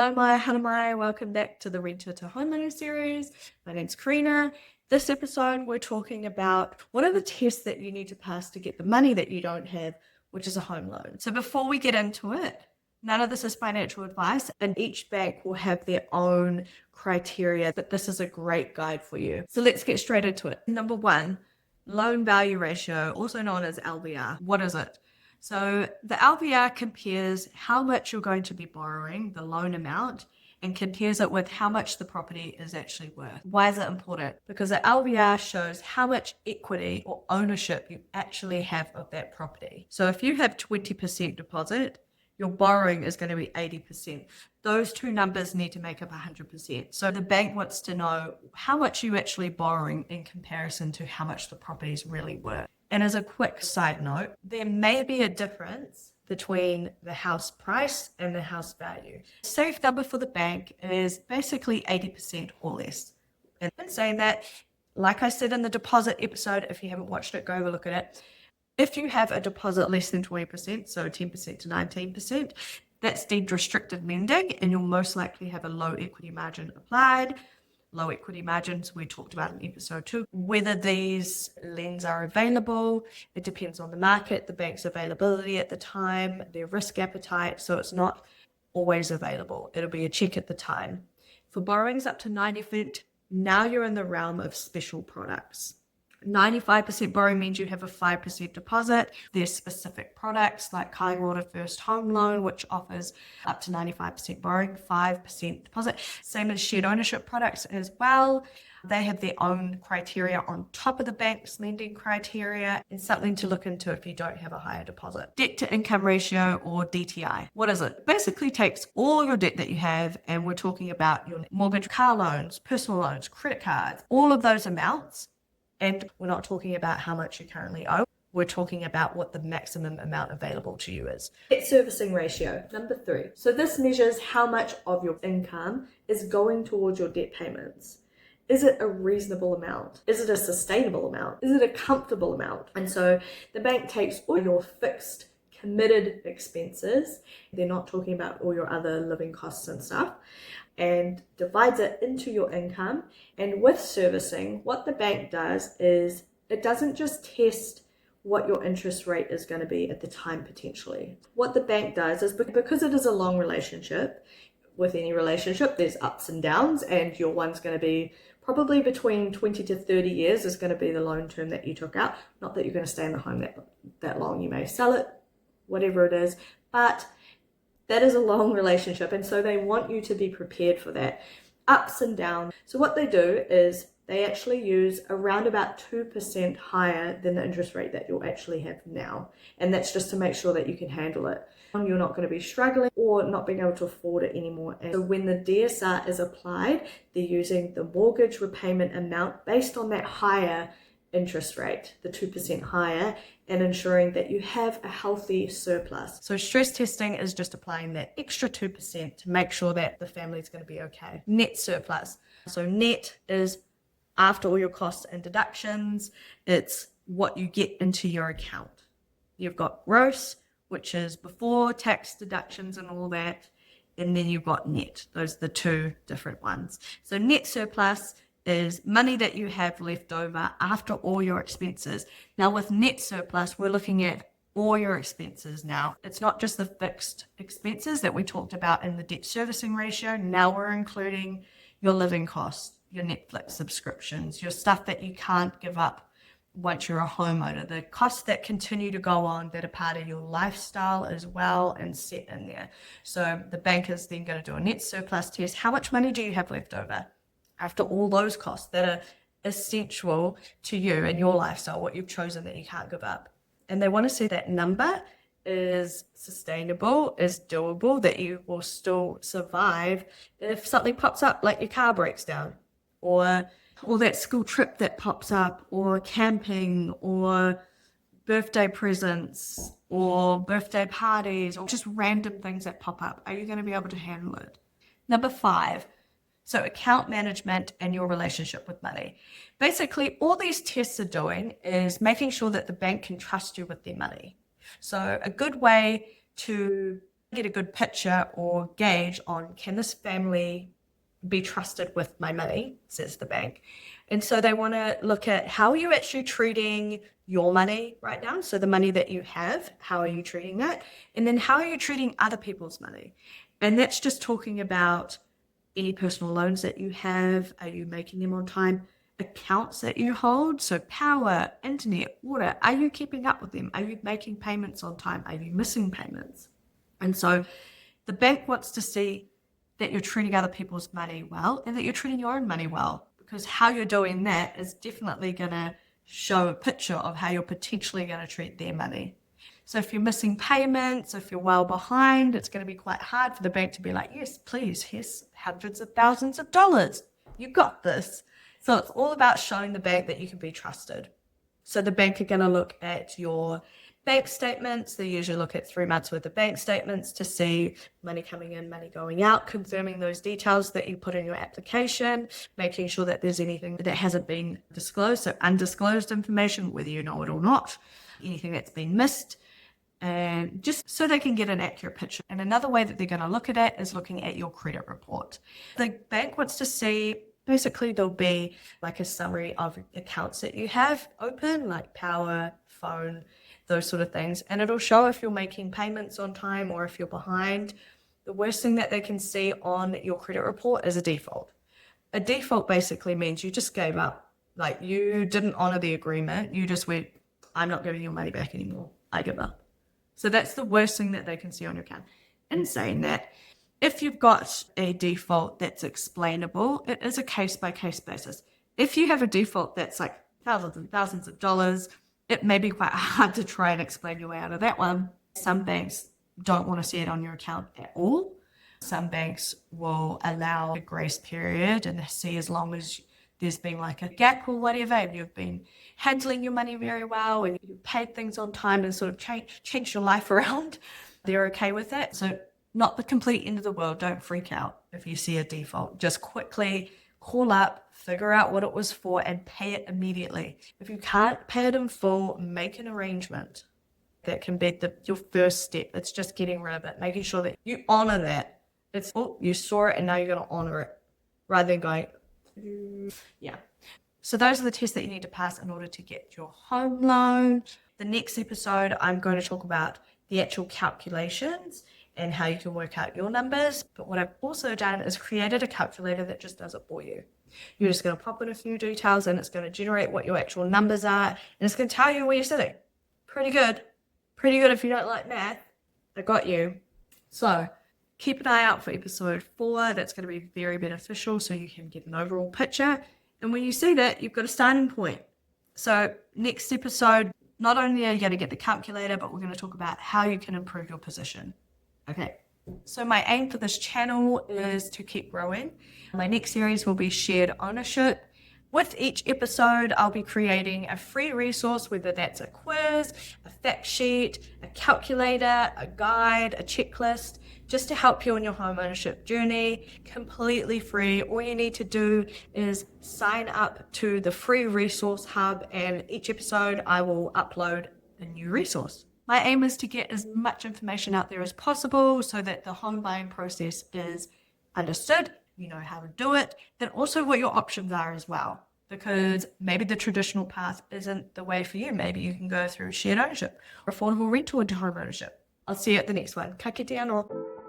Hello, Mai. Welcome back to the Renter to Homeowner series. My name's Karina. This episode, we're talking about what are the tests that you need to pass to get the money that you don't have, which is a home loan. So before we get into it, none of this is financial advice, and each bank will have their own criteria, but this is a great guide for you. So let's get straight into it. Number one, loan value ratio, also known as LVR. What is it? So the LVR compares how much you're going to be borrowing, the loan amount, and compares it with how much the property is actually worth. Why is it important? Because the LVR shows how much equity or ownership you actually have of that property. So if you have 20% deposit, your borrowing is going to be 80%. Those two numbers need to make up 100%. So the bank wants to know how much you're actually borrowing in comparison to how much the property is really worth. And as a quick side note, there may be a difference between the house price and the house value. Safe number for the bank is basically 80% or less. And in saying that, like I said in the deposit episode, if you haven't watched it, go have a look at it. If you have a deposit less than 20%, so 10% to 19%, that's deemed restricted lending, and you'll most likely have a low equity margin applied. Low equity margins we talked about in episode 2. Whether these lends are available, it depends on the market, the bank's availability at the time, their risk appetite, so it's not always available. It'll be a check at the time. For borrowings up to 90%, now you're in the realm of special products. 95% borrowing means you have a 5% deposit. There's specific products like Kaiwater First Home Loan, which offers up to 95% borrowing, 5% deposit. Same as shared ownership products as well. They have their own criteria on top of the bank's lending criteria, and something to look into if you don't have a higher deposit. Debt to income ratio, or DTI. What is it? It basically takes all your debt that you have, and we're talking about your mortgage, car loans, personal loans, credit cards, all of those amounts. And we're not talking about how much you currently owe. We're talking about what the maximum amount available to you is. Debt servicing ratio, number 3. So this measures how much of your income is going towards your debt payments. Is it a reasonable amount? Is it a sustainable amount? Is it a comfortable amount? And so the bank takes all your fixed committed expenses, they're not talking about all your other living costs and stuff, and divides it into your income. And with servicing, what the bank does is it doesn't just test what your interest rate is going to be at the time potentially. What the bank does is, because it is a long relationship, with any relationship, there's ups and downs, and your one's going to be probably between 20 to 30 years is going to be the loan term that you took out. Not that you're going to stay in the home that long. You may sell it, whatever it is, but that is a long relationship, and so they want you to be prepared for that. Ups and downs. So what they do is they actually use around about 2% higher than the interest rate that you'll actually have now. And that's just to make sure that you can handle it. You're not going to be struggling or not being able to afford it anymore. And so when the DSR is applied, they're using the mortgage repayment amount based on that higher interest rate, the 2% higher, and ensuring that you have a healthy surplus. So stress testing is just applying that extra 2% to make sure that the family's going to be okay. Net surplus. So net is after all your costs and deductions, it's what you get into your account. You've got gross, which is before tax deductions and all that, and then you've got net. Those are the two different ones. So net surplus is money that you have left over after all your expenses. Now with net surplus, we're looking at all your expenses now. It's not just the fixed expenses that we talked about in the debt servicing ratio. Now we're including your living costs, your Netflix subscriptions, your stuff that you can't give up once you're a homeowner, the costs that continue to go on that are part of your lifestyle as well and set in there. So the bank is then going to do a net surplus test. How much money do you have left over after all those costs that are essential to you and your lifestyle, what you've chosen that you can't give up? And they want to see that number is sustainable, is doable, that you will still survive if something pops up, like your car breaks down, or that school trip that pops up, or camping, or birthday presents, or birthday parties, or just random things that pop up. Are you going to be able to handle it? Number 5, so account management and your relationship with money. Basically, all these tests are doing is making sure that the bank can trust you with their money. So a good way to get a good picture or gauge on, can this family be trusted with my money, says the bank. And so they want to look at, how are you actually treating your money right now? So the money that you have, how are you treating that? And then how are you treating other people's money? And that's just talking about any personal loans that you have. Are you making them on time? Accounts that you hold, so power, internet, water, are you keeping up with them? Are you making payments on time? Are you missing payments? And so the bank wants to see that you're treating other people's money well and that you're treating your own money well, because how you're doing that is definitely going to show a picture of how you're potentially going to treat their money. So if you're missing payments, if you're well behind, it's going to be quite hard for the bank to be like, yes, please, here's hundreds of thousands of dollars. You got this. So it's all about showing the bank that you can be trusted. So the bank are going to look at your bank statements. They usually look at 3 months worth of bank statements to see money coming in, money going out, confirming those details that you put in your application, making sure that there's anything that hasn't been disclosed, so undisclosed information, whether you know it or not, anything that's been missed, and just so they can get an accurate picture. And another way that they're going to look at it is looking at your credit report. The bank wants to see, basically there'll be like a summary of accounts that you have open, like power, phone, those sort of things. And it'll show if you're making payments on time or if you're behind. The worst thing that they can see on your credit report is a default. A default basically means you just gave up. Like, you didn't honor the agreement. You just went, I'm not giving your money back anymore. I give up. So that's the worst thing that they can see on your account. In saying that, if you've got a default that's explainable, it is a case-by-case basis. If you have a default that's like thousands and thousands of dollars, it may be quite hard to try and explain your way out of that one. Some banks don't want to see it on your account at all. Some banks will allow a grace period and see as long as there's been like a gap or whatever, and you've been handling your money very well and you've paid things on time and sort of changed your life around, they're okay with that. So not the complete end of the world. Don't freak out if you see a default. Just quickly call up, figure out what it was for, and pay it immediately. If you can't pay it in full, make an arrangement. That can be your first step. It's just getting rid of it, making sure that you honor that. It's, oh, you saw it and now you're going to honor it, rather than going, yeah. So those are the tests that you need to pass in order to get your home loan. The next episode, I'm going to talk about the actual calculations and how you can work out your numbers. But what I've also done is created a calculator that just does it for you. You're just going to pop in a few details and it's going to generate what your actual numbers are, and it's going to tell you where you're sitting. Pretty good. Pretty good if you don't like math. I got you. So keep an eye out for episode 4. That's going to be very beneficial so you can get an overall picture. And when you see that, you've got a starting point. So next episode, not only are you going to get the calculator, but we're going to talk about how you can improve your position. Okay. So my aim for this channel is to keep growing. My next series will be shared ownership. With each episode, I'll be creating a free resource, whether that's a quiz, a fact sheet, a calculator, a guide, a checklist, just to help you on your home ownership journey, completely free. All you need to do is sign up to the free resource hub, and each episode I will upload a new resource. My aim is to get as much information out there as possible so that the home buying process is understood, you know how to do it, then also what your options are as well. Because maybe the traditional path isn't the way for you. Maybe you can go through shared ownership or affordable rental into home ownership. I'll see you at the next one. Ka kite anō.